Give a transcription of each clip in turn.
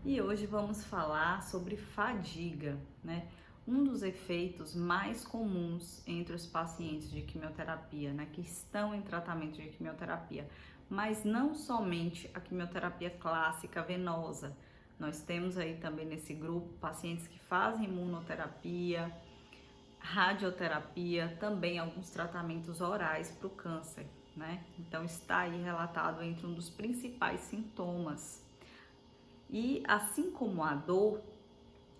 E hoje vamos falar sobre fadiga, né? Um dos efeitos mais comuns entre os pacientes de quimioterapia, né, que estão em tratamento de quimioterapia, mas não somente a quimioterapia clássica venosa. Nós temos aí também nesse grupo pacientes que fazem imunoterapia, radioterapia, também alguns tratamentos orais para o câncer, né? Então está aí relatado entre um dos principais sintomas. E assim como a dor,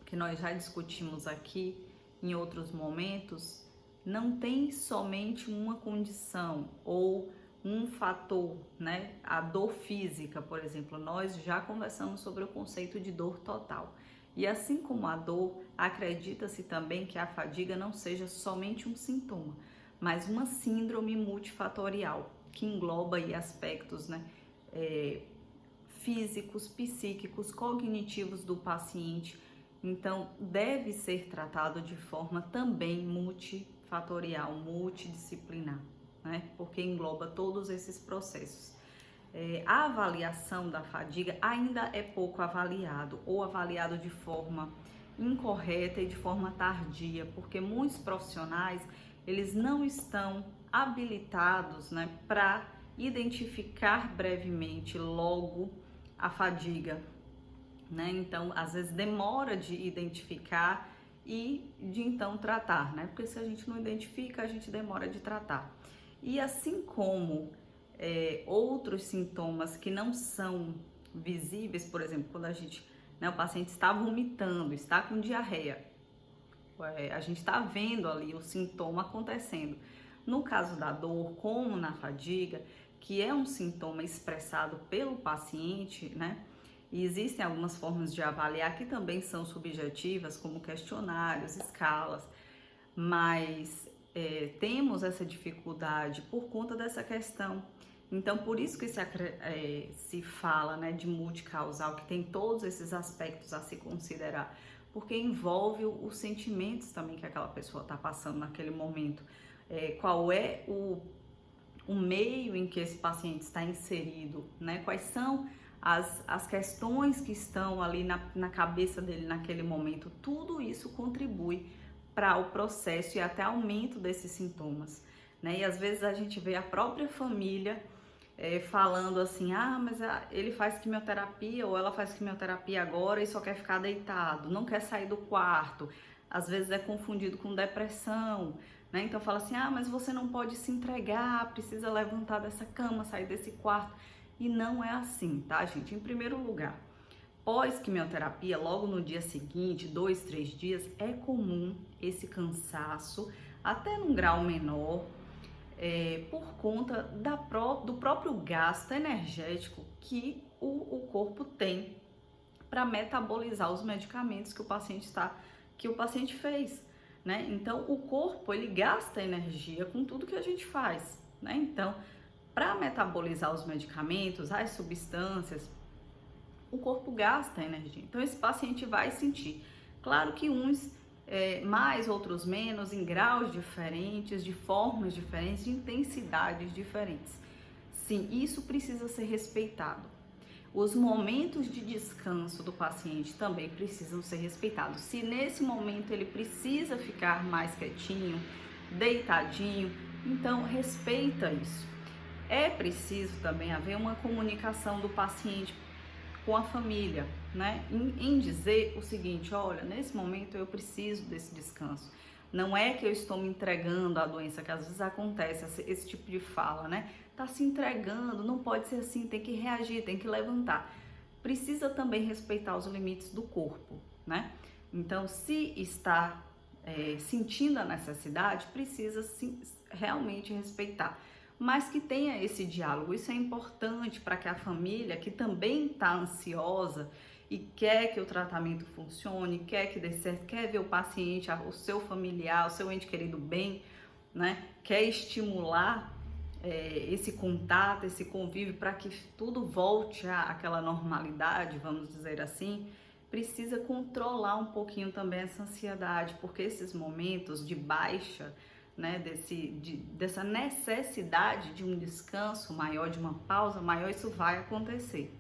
que nós já discutimos aqui em outros momentos, não tem somente uma condição ou um fator, né? A dor física, por exemplo, nós já conversamos sobre o conceito de dor total. E assim como a dor, acredita-se também que a fadiga não seja somente um sintoma, mas uma síndrome multifatorial, que engloba aí aspectos, né? Físicos, psíquicos, cognitivos do paciente. Então, deve ser tratado de forma também multifatorial, multidisciplinar, né? Porque engloba todos esses processos. A avaliação da fadiga ainda é pouco avaliado ou avaliado de forma incorreta e de forma tardia, porque muitos profissionais eles não estão habilitados, né, para identificar brevemente logo a fadiga, né? Então, às vezes demora de identificar e de então tratar, né? Porque se a gente não identifica, a gente demora de tratar. E assim como outros sintomas que não são visíveis, por exemplo, quando né, o paciente está vomitando, está com diarreia, a gente está vendo ali o sintoma acontecendo. No caso da dor, como na fadiga, que é um sintoma expressado pelo paciente, né? E existem algumas formas de avaliar que também são subjetivas, como questionários, escalas, mas temos essa dificuldade por conta dessa questão. Então, por isso que se fala, né, de multicausal, que tem todos esses aspectos a se considerar, porque envolve os sentimentos também que aquela pessoa está passando naquele momento. Qual é o meio em que esse paciente está inserido, né? Quais são as questões que estão ali na cabeça dele naquele momento. Tudo isso contribui para o processo e até aumento desses sintomas, né? E às vezes a gente vê a própria família falando assim, mas ele faz quimioterapia ou ela faz quimioterapia agora e só quer ficar deitado, não quer sair do quarto. Às vezes é confundido com depressão, né? Então fala assim, mas você não pode se entregar, precisa levantar dessa cama, sair desse quarto. E não é assim, tá, gente? Em primeiro lugar, pós-quimioterapia, logo no dia seguinte, 2, 3 dias, é comum esse cansaço, até num grau menor, por conta do próprio gasto energético que o corpo tem para metabolizar os medicamentos que o paciente fez, né? Então, o corpo, ele gasta energia com tudo que a gente faz, né? Então, para metabolizar os medicamentos, as substâncias, o corpo gasta energia. Então, esse paciente vai sentir. Claro que uns mais, outros menos, em graus diferentes, de formas diferentes, de intensidades diferentes. Sim, isso precisa ser respeitado. Os momentos de descanso do paciente também precisam ser respeitados. Se nesse momento ele precisa ficar mais quietinho, deitadinho, então respeita isso. É preciso também haver uma comunicação do paciente com a família, né? Em dizer o seguinte, olha, nesse momento eu preciso desse descanso. Não é que eu estou me entregando à doença, que às vezes acontece esse tipo de fala, né? Tá se entregando, não pode ser assim, tem que reagir, tem que levantar. Precisa também respeitar os limites do corpo, né? Então, se está sentindo a necessidade, precisa realmente respeitar, mas que tenha esse diálogo. Isso é importante para que a família, que também está ansiosa e quer que o tratamento funcione, quer que dê certo, quer ver o paciente, o seu familiar, o seu ente querido bem, né? Quer estimular esse contato, esse convívio para que tudo volte àquela normalidade, vamos dizer assim, precisa controlar um pouquinho também essa ansiedade, porque esses momentos de baixa, né, dessa necessidade de um descanso maior, de uma pausa maior, isso vai acontecer,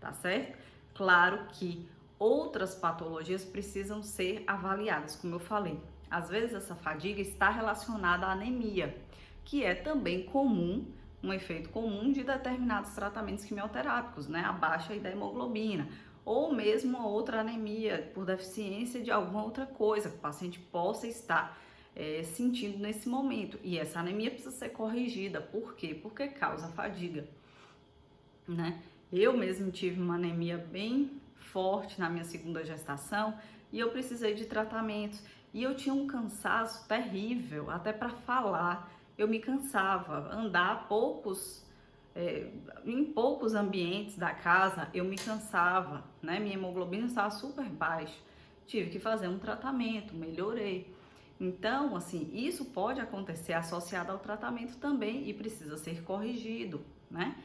tá certo? Claro que Outras patologias precisam ser avaliadas, como eu falei. Às vezes essa fadiga está relacionada à anemia, que é também comum, um efeito comum de determinados tratamentos quimioterápicos, né? A baixa da hemoglobina, ou mesmo a outra anemia por deficiência de alguma outra coisa que o paciente possa estar sentindo nesse momento. E essa anemia precisa ser corrigida. Por quê? Porque causa fadiga, né? Eu mesmo tive uma anemia bem forte na minha segunda gestação e eu precisei de tratamentos. E eu tinha um cansaço terrível, até para falar, eu me cansava. Andar em poucos ambientes da casa, eu me cansava, né? Minha hemoglobina estava super baixa. Tive que fazer um tratamento, melhorei. Então, assim, isso pode acontecer associado ao tratamento também e precisa ser corrigido, né?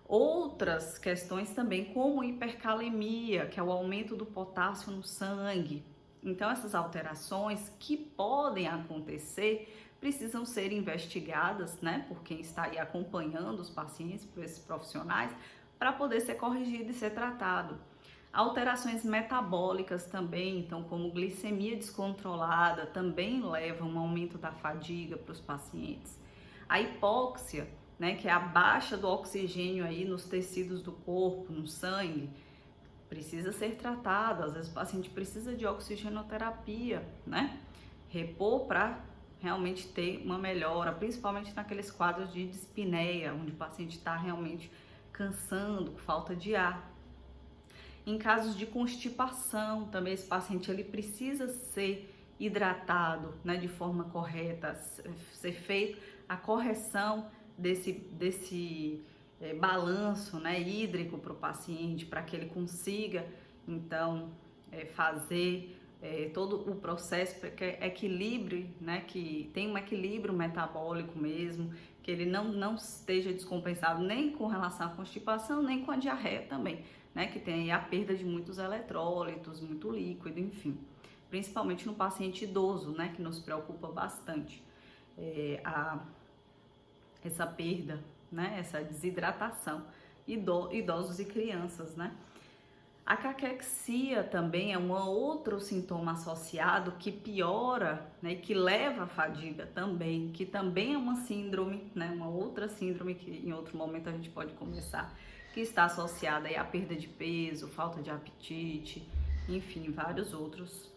Outras questões também, como hipercalemia, que é o aumento do potássio no sangue. Então, essas alterações que podem acontecer precisam ser investigadas, né, por quem está aí acompanhando os pacientes, por esses profissionais, para poder ser corrigido e ser tratado. Alterações metabólicas também, então, como glicemia descontrolada, também levam a um aumento da fadiga para os pacientes. A hipóxia, né, que é a baixa do oxigênio aí nos tecidos do corpo, no sangue, precisa ser tratado. Às vezes o paciente precisa de oxigenoterapia, né? Repor para realmente ter uma melhora, principalmente naqueles quadros de dispneia, onde o paciente está realmente cansando, com falta de ar. Em casos de constipação, também esse paciente ele precisa ser hidratado, né, de forma correta, ser feita a correção desse balanço, né, hídrico para o paciente, para que ele consiga, então, fazer todo o processo para que equilibre, né, que tem um equilíbrio metabólico mesmo, que ele não esteja descompensado nem com relação à constipação, nem com a diarreia também, né, que tem aí a perda de muitos eletrólitos, muito líquido, enfim. Principalmente no paciente idoso, né, que nos preocupa bastante. Essa perda, né, essa desidratação, idosos e crianças, né. A caquexia também é um outro sintoma associado que piora, né, que leva à fadiga também, que também é uma síndrome, né, uma outra síndrome que em outro momento a gente pode conversar, que está associada aí à perda de peso, falta de apetite, enfim, vários outros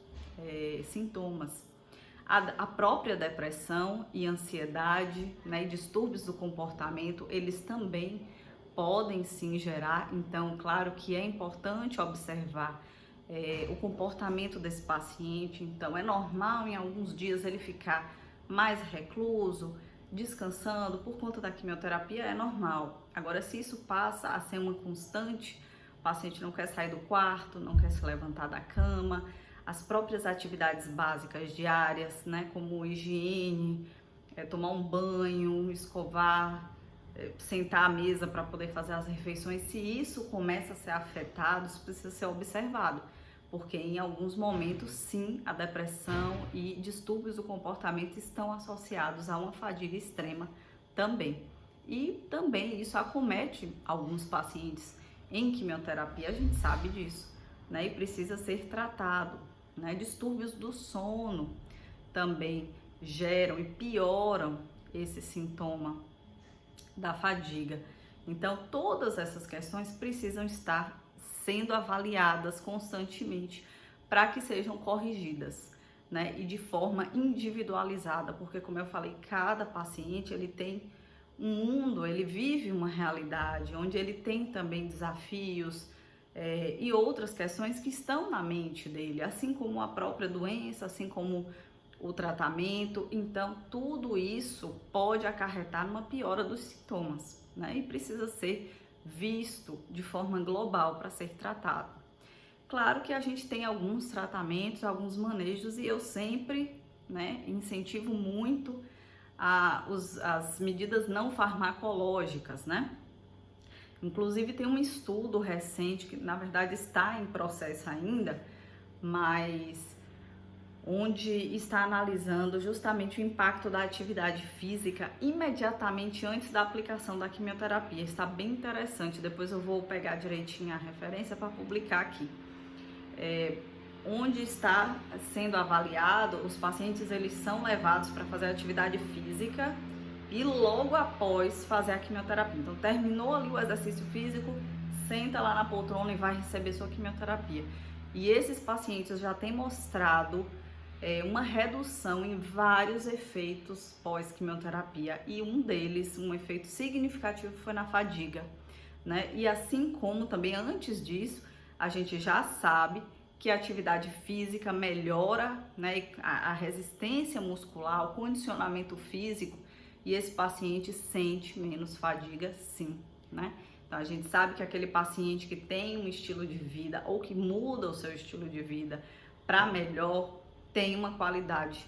sintomas. A própria depressão e ansiedade, né, e distúrbios do comportamento, eles também podem sim gerar. Então, claro que é importante observar o comportamento desse paciente. Então, é normal em alguns dias ele ficar mais recluso, descansando por conta da quimioterapia, é normal. Agora, se isso passa a ser uma constante, o paciente não quer sair do quarto, não quer se levantar da cama, as próprias atividades básicas diárias, né, como higiene, tomar um banho, escovar, sentar à mesa para poder fazer as refeições, se isso começa a ser afetado, isso precisa ser observado, porque em alguns momentos, sim, a depressão e distúrbios do comportamento estão associados a uma fadiga extrema também. E também isso acomete alguns pacientes em quimioterapia, a gente sabe disso, né, e precisa ser tratado, né. Distúrbios do sono também geram e pioram esse sintoma da fadiga. Então, todas essas questões precisam estar sendo avaliadas constantemente para que sejam corrigidas, né? E de forma individualizada, porque como eu falei, cada paciente ele tem um mundo, ele vive uma realidade onde ele tem também desafios e outras questões que estão na mente dele, assim como a própria doença, assim como o tratamento. Então, tudo isso pode acarretar numa piora dos sintomas, né? E precisa ser visto de forma global para ser tratado. Claro que a gente tem alguns tratamentos, alguns manejos, e eu sempre, né, incentivo muito as medidas não farmacológicas, né? Inclusive tem um estudo recente que na verdade está em processo ainda, mas onde está analisando justamente o impacto da atividade física imediatamente antes da aplicação da quimioterapia. Está bem interessante, depois eu vou pegar direitinho a referência para publicar aqui. onde está sendo avaliado, os pacientes eles são levados para fazer atividade física e logo após fazer a quimioterapia. Então, terminou ali o exercício físico, senta lá na poltrona e vai receber sua quimioterapia. E esses pacientes já têm mostrado uma redução em vários efeitos pós-quimioterapia, e um deles, um efeito significativo, foi na fadiga, né? E assim como também antes disso, a gente já sabe que a atividade física melhora, né, a resistência muscular, o condicionamento físico, e esse paciente sente menos fadiga, sim, né? Então a gente sabe que aquele paciente que tem um estilo de vida ou que muda o seu estilo de vida para melhor, tem uma qualidade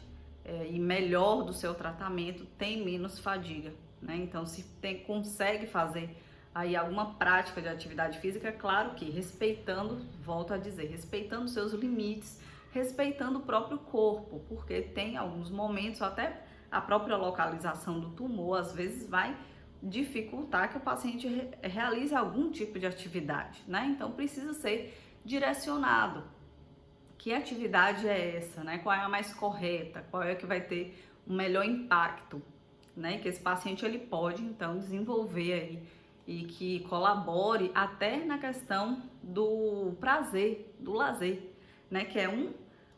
e melhor do seu tratamento, tem menos fadiga, né? Então se consegue fazer aí alguma prática de atividade física, é claro que respeitando, volto a dizer, respeitando seus limites, respeitando o próprio corpo, porque tem alguns momentos, até a própria localização do tumor, às vezes vai dificultar que o paciente realize algum tipo de atividade, né? Então precisa ser direcionado. Que atividade é essa, né? Qual é a mais correta? Qual é que vai ter um melhor impacto, né? Que esse paciente ele pode então desenvolver aí e que colabore até na questão do prazer, do lazer, né? Que é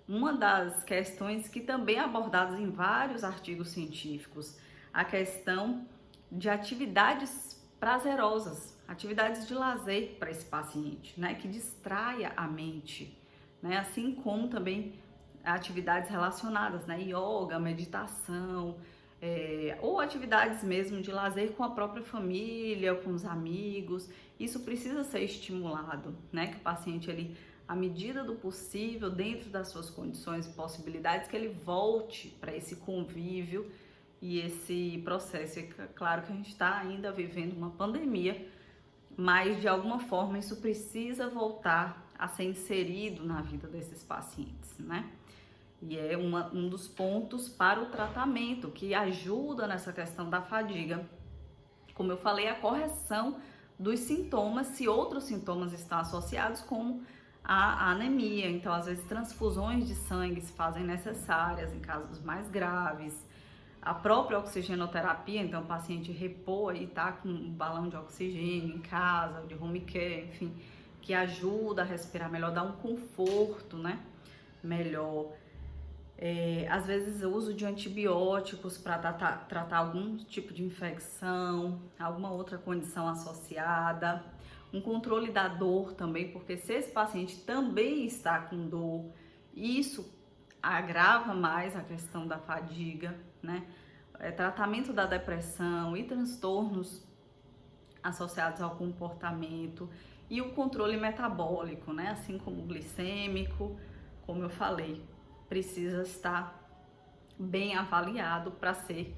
uma das questões que também é abordadas em vários artigos científicos, a questão de atividades prazerosas, atividades de lazer para esse paciente, né? Que distraia a mente, né? Assim como também atividades relacionadas, né? Yoga, meditação, ou atividades mesmo de lazer com a própria família, com os amigos. Isso precisa ser estimulado, né? Que o paciente, ele, à medida do possível, dentro das suas condições e possibilidades, que ele volte para esse convívio e esse processo. É claro que a gente está ainda vivendo uma pandemia, mas de alguma forma isso precisa voltar a ser inserido na vida desses pacientes, né? E é um dos pontos para o tratamento que ajuda nessa questão da fadiga. Como eu falei, a correção dos sintomas, se outros sintomas estão associados, como a anemia. Então, às vezes, transfusões de sangue se fazem necessárias em casos mais graves. A própria oxigenoterapia, então o paciente repor e tá com um balão de oxigênio em casa, de home care, enfim, que ajuda a respirar melhor, dá um conforto, né, melhor. Às vezes o uso de antibióticos para tratar algum tipo de infecção, alguma outra condição associada, um controle da dor também, porque se esse paciente também está com dor, isso agrava mais a questão da fadiga, né? Tratamento da depressão e transtornos associados ao comportamento e o controle metabólico, né? Assim como o glicêmico, como eu falei, precisa estar bem avaliado para ser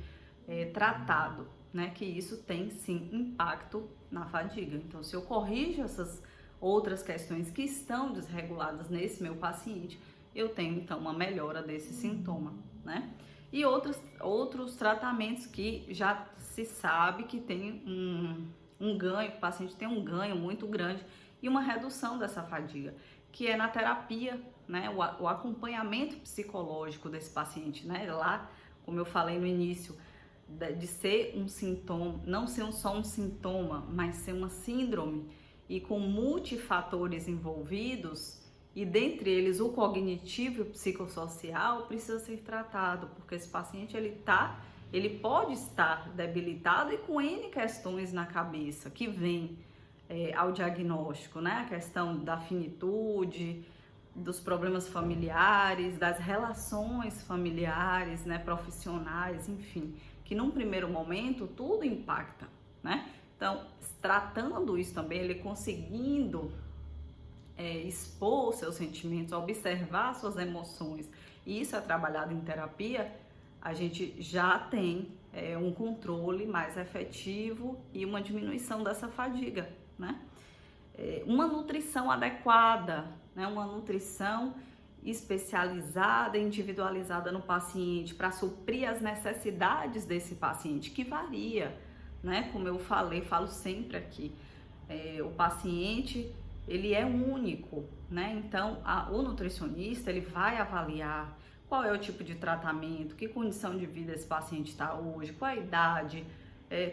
tratado, né? Que isso tem sim impacto na fadiga. Então, se eu corrijo essas outras questões que estão desreguladas nesse meu paciente, eu tenho então uma melhora desse sintoma, né? E outros tratamentos que já se sabe que tem um ganho, o paciente tem um ganho muito grande e uma redução dessa fadiga, que é na terapia, né? O acompanhamento psicológico desse paciente, né? Lá, como eu falei no início, de ser um sintoma, não ser só um sintoma, mas ser uma síndrome e com multifatores envolvidos, e dentre eles o cognitivo e o psicossocial, precisa ser tratado, porque esse paciente ele pode estar debilitado e com N questões na cabeça que vem ao diagnóstico, né? A questão da finitude, dos problemas familiares, das relações familiares, né? Profissionais, enfim, que num primeiro momento tudo impacta, né? Então, tratando isso também, ele conseguindo expor seus sentimentos, observar suas emoções, e isso é trabalhado em terapia, a gente já tem um controle mais efetivo e uma diminuição dessa fadiga, né? Uma nutrição adequada, né? Uma nutrição especializada, individualizada no paciente, para suprir as necessidades desse paciente, que varia, né? Como eu falo sempre aqui, o paciente ele é único, né? Então, o nutricionista, ele vai avaliar qual é o tipo de tratamento, que condição de vida esse paciente está hoje, qual a idade,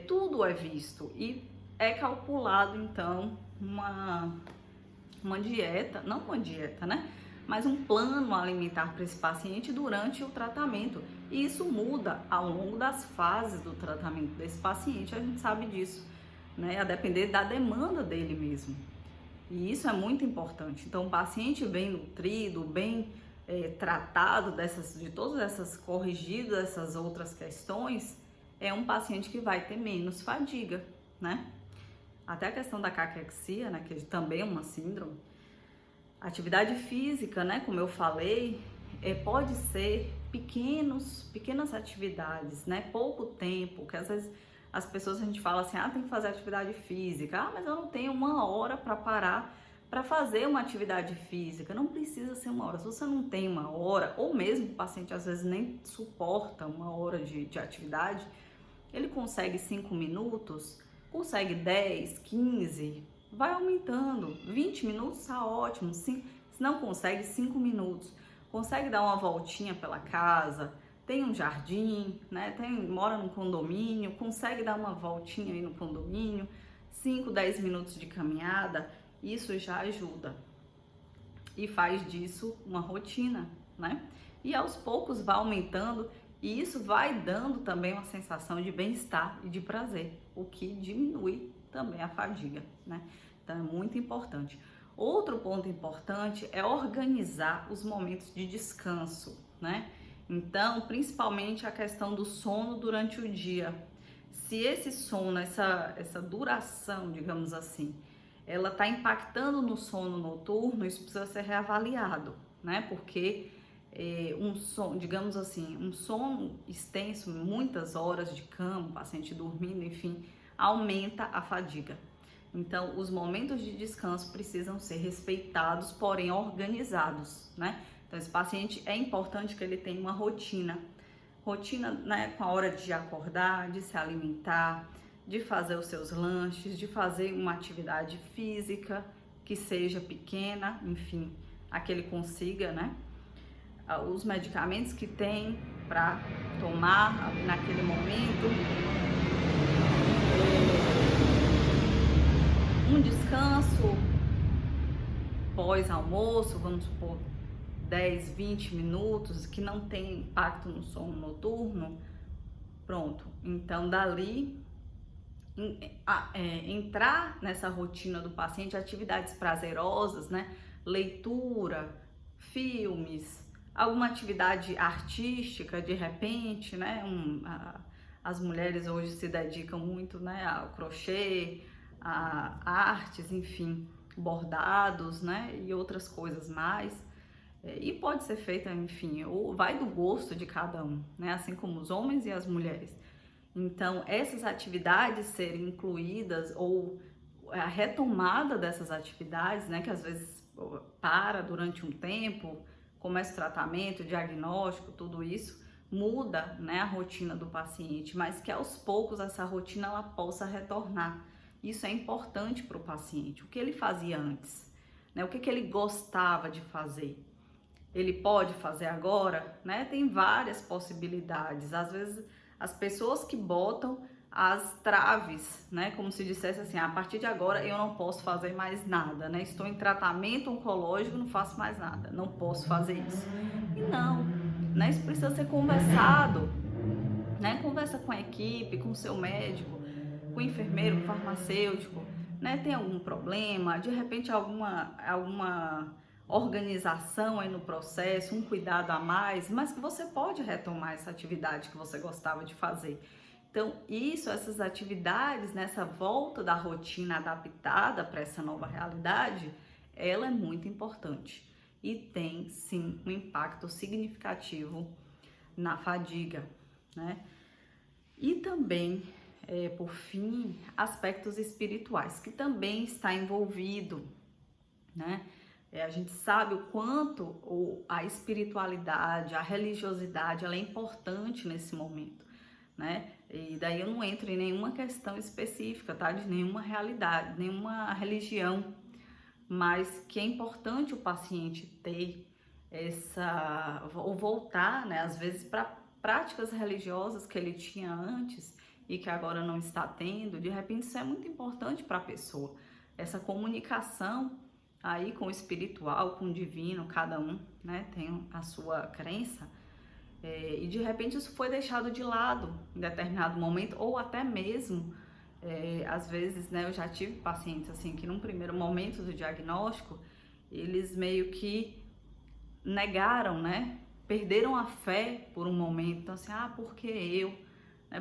tudo é visto e é calculado, então, uma dieta, não uma dieta, né? Mas um plano alimentar para esse paciente durante o tratamento. E isso muda ao longo das fases do tratamento desse paciente, a gente sabe disso, né? A depender da demanda dele mesmo. E isso é muito importante. Então, o paciente bem nutrido, bem tratado de todas essas, corrigido essas outras questões, é um paciente que vai ter menos fadiga, né? Até a questão da caquexia, né, que também é uma síndrome. Atividade física, né, como eu falei, pode ser pequenas atividades, né, pouco tempo, que às vezes as pessoas, a gente fala assim, tem que fazer atividade física, mas eu não tenho 1 hora para parar para fazer uma atividade física. Não precisa ser 1 hora. Se você não tem 1 hora, ou mesmo o paciente às vezes nem suporta 1 hora de atividade, ele consegue 5 minutos, consegue 10, 15, vai aumentando. 20 minutos está ótimo. Se não consegue, 5 minutos. Consegue dar uma voltinha pela casa, tem um jardim, né? Mora num condomínio, consegue dar uma voltinha aí no condomínio, 5, 10 minutos de caminhada, isso já ajuda. E faz disso uma rotina, né? E aos poucos vai aumentando e isso vai dando também uma sensação de bem-estar e de prazer, o que diminui também a fadiga, né? Então é muito importante. Outro ponto importante é organizar os momentos de descanso, né? Então, principalmente a questão do sono durante o dia. Se esse sono, essa duração, digamos assim, ela está impactando no sono noturno, isso precisa ser reavaliado, né? Porque um sono, digamos assim, um sono extenso, muitas horas de cama, o paciente dormindo, enfim, aumenta a fadiga. Então, os momentos de descanso precisam ser respeitados, porém organizados, né? Então, esse paciente é importante que ele tenha uma rotina, né, com a hora de acordar, de se alimentar, de fazer os seus lanches, de fazer uma atividade física que seja pequena, enfim, a que ele consiga, né? Os medicamentos que tem para tomar naquele momento, um descanso pós-almoço, vamos supor 10, 20 minutos, que não tem impacto no sono noturno, pronto. Então, dali, entrar nessa rotina do paciente, atividades prazerosas, né? Leitura, filmes, alguma atividade artística, de repente, né? As mulheres hoje se dedicam muito, né, ao crochê, a artes, enfim, bordados, né, e outras coisas mais. E pode ser feita, enfim, vai do gosto de cada um, né, assim como os homens e as mulheres. Então, essas atividades serem incluídas ou a retomada dessas atividades, né, que às vezes para durante um tempo, começa o tratamento, o diagnóstico, tudo isso, muda, né, a rotina do paciente, mas que aos poucos essa rotina ela possa retornar. Isso é importante para o paciente. O que ele fazia antes, né? O que ele gostava de fazer? Ele pode fazer agora, né? Tem várias possibilidades. Às vezes as pessoas que botam as traves, né? Como se dissesse assim, a partir de agora eu não posso fazer mais nada, né? Estou em tratamento oncológico, não faço mais nada, não posso fazer isso. E não, né? Isso precisa ser conversado, né? Conversa com a equipe, com o seu médico, com o enfermeiro, com o farmacêutico, né? Tem algum problema, de repente alguma organização aí no processo, um cuidado a mais, mas que você pode retomar essa atividade que você gostava de fazer. Então, essas atividades, nessa volta da rotina adaptada para essa nova realidade, ela é muito importante e tem sim um impacto significativo na fadiga, né? E também, por fim, aspectos espirituais, que também está envolvido, né? A gente sabe o quanto a espiritualidade, a religiosidade, ela é importante nesse momento, né? E daí eu não entro em nenhuma questão específica, tá? De nenhuma realidade, nenhuma religião, mas que é importante o paciente ter ou voltar, né, às vezes para práticas religiosas que ele tinha antes e que agora não está tendo. De repente isso é muito importante para a pessoa, essa comunicação aí com o espiritual, com o divino, cada um, né, tem a sua crença, e de repente isso foi deixado de lado em determinado momento, ou até mesmo, às vezes, né, eu já tive pacientes assim que num primeiro momento do diagnóstico, eles meio que negaram, né, perderam a fé por um momento. Então assim, por que eu?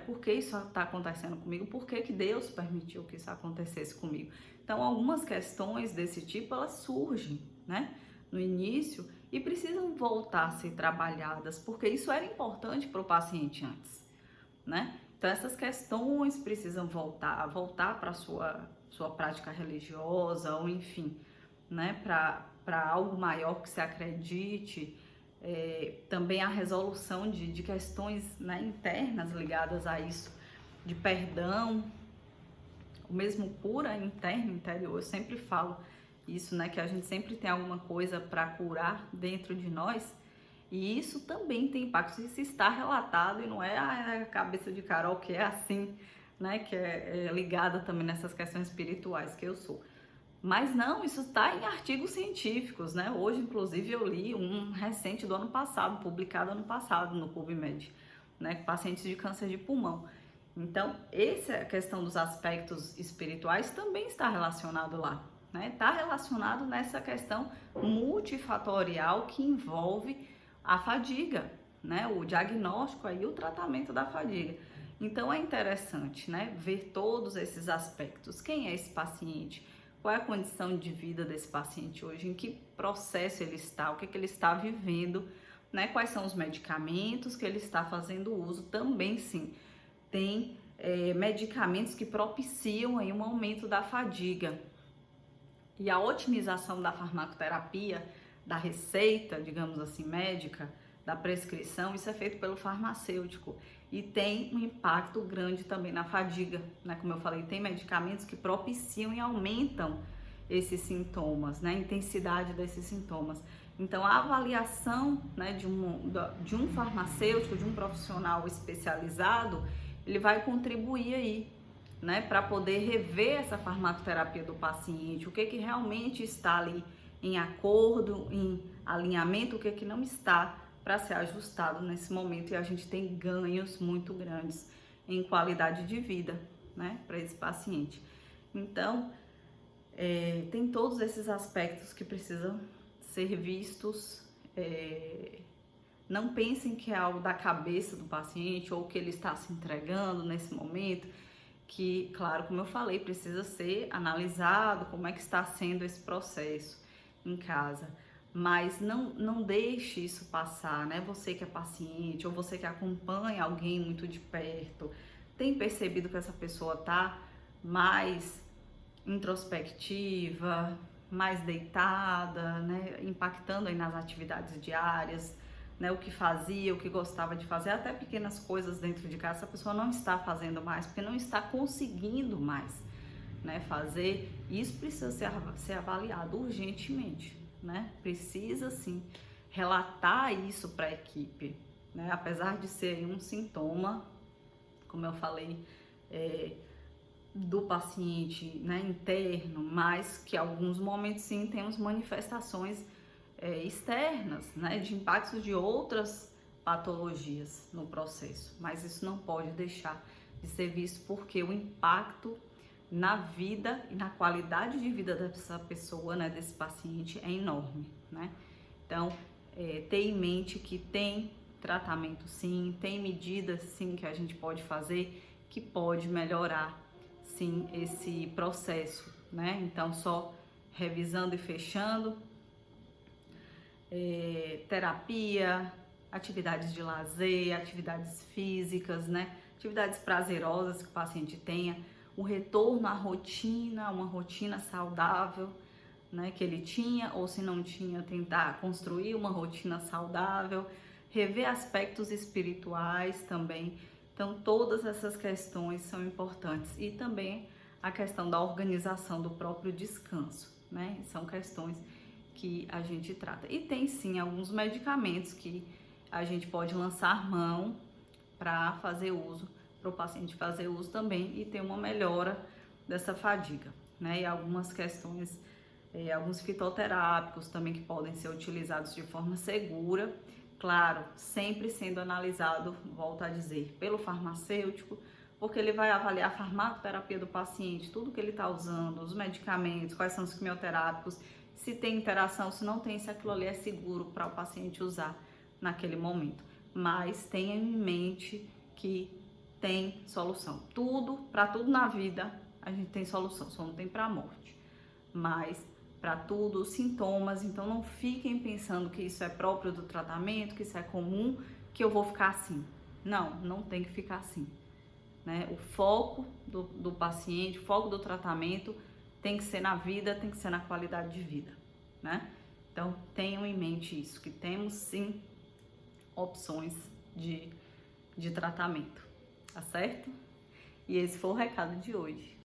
Por que isso está acontecendo comigo? Por que Deus permitiu que isso acontecesse comigo? Então, algumas questões desse tipo, elas surgem, né, no início e precisam voltar a ser trabalhadas, porque isso era importante para o paciente antes, né? Então, essas questões precisam voltar para a sua prática religiosa, ou enfim, né, para algo maior que se acredite. Também a resolução de questões, né, internas ligadas a isso, de perdão, o mesmo cura interna, interior. Eu sempre falo isso, né, que a gente sempre tem alguma coisa para curar dentro de nós, e isso também tem impacto. Isso está relatado, e não é a cabeça de Carol que é assim, né, que é ligada também nessas questões espirituais que eu sou. Mas não, isso está em artigos científicos, né? Hoje, inclusive, eu li um recente do ano passado, publicado ano passado no PubMed, né? Pacientes de câncer de pulmão. Então, essa questão dos aspectos espirituais também está relacionado lá, né? Está relacionado nessa questão multifatorial que envolve a fadiga, né? O diagnóstico aí, o tratamento da fadiga. Então, é interessante, né, ver todos esses aspectos. Quem é esse paciente? Qual é a condição de vida desse paciente hoje? Em que processo ele está? O que ele está vivendo? Né? Quais são os medicamentos que ele está fazendo uso? Também, sim, tem medicamentos que propiciam aí um aumento da fadiga. E a otimização da farmacoterapia, da receita, digamos assim, médica, da prescrição, isso é feito pelo farmacêutico e tem um impacto grande também na fadiga, né? Como eu falei, tem medicamentos que propiciam e aumentam esses sintomas, né? A intensidade desses sintomas. Então, a avaliação, né, de um farmacêutico, de um profissional especializado, ele vai contribuir aí, né, para poder rever essa farmacoterapia do paciente, o que realmente está ali em acordo, em alinhamento, o que não está, para ser ajustado nesse momento, e a gente tem ganhos muito grandes em qualidade de vida, né, para esse paciente. Então, tem todos esses aspectos que precisam ser vistos. Não pensem que é algo da cabeça do paciente ou que ele está se entregando nesse momento, que, claro, como eu falei, precisa ser analisado como é que está sendo esse processo em casa. Mas não deixe isso passar, né? Você que é paciente ou você que acompanha alguém muito de perto, tem percebido que essa pessoa tá mais introspectiva, mais deitada, né? Impactando aí nas atividades diárias, né? O que fazia, o que gostava de fazer, até pequenas coisas dentro de casa, essa pessoa não está fazendo mais, porque não está conseguindo mais, né, fazer. Isso precisa ser avaliado urgentemente, né? Precisa sim relatar isso para a equipe, né? Apesar de ser um sintoma, como eu falei, do paciente, né, interno, mas que em alguns momentos sim temos manifestações externas, né, de impactos de outras patologias no processo, mas isso não pode deixar de ser visto, porque o impacto na vida e na qualidade de vida dessa pessoa, né, desse paciente, é enorme, né? Então, ter em mente que tem tratamento sim, tem medidas sim que a gente pode fazer, que pode melhorar sim esse processo, né? Então, só revisando e fechando, terapia, atividades de lazer, atividades físicas, né? Atividades prazerosas que o paciente tenha, o retorno à rotina, uma rotina saudável, né, que ele tinha, ou se não tinha, tentar construir uma rotina saudável, rever aspectos espirituais também. Então, todas essas questões são importantes, e também a questão da organização do próprio descanso, né? São questões que a gente trata. E tem sim alguns medicamentos que a gente pode lançar mão para fazer uso, para o paciente fazer uso também e ter uma melhora dessa fadiga, né? E algumas questões, alguns fitoterápicos também que podem ser utilizados de forma segura, claro, sempre sendo analisado, volto a dizer, pelo farmacêutico, porque ele vai avaliar a farmacoterapia do paciente, tudo que ele está usando, os medicamentos, quais são os quimioterápicos, se tem interação, se não tem, se aquilo ali é seguro para o paciente usar naquele momento. Mas tenha em mente que tem solução. Para tudo na vida, a gente tem solução, só não tem para a morte. Mas para tudo, os sintomas, então não fiquem pensando que isso é próprio do tratamento, que isso é comum, que eu vou ficar assim. Não, não tem que ficar assim. Né? O foco do paciente, o foco do tratamento tem que ser na vida, tem que ser na qualidade de vida, né? Então, tenham em mente isso, que temos sim opções de tratamento, tá certo? E esse foi o recado de hoje.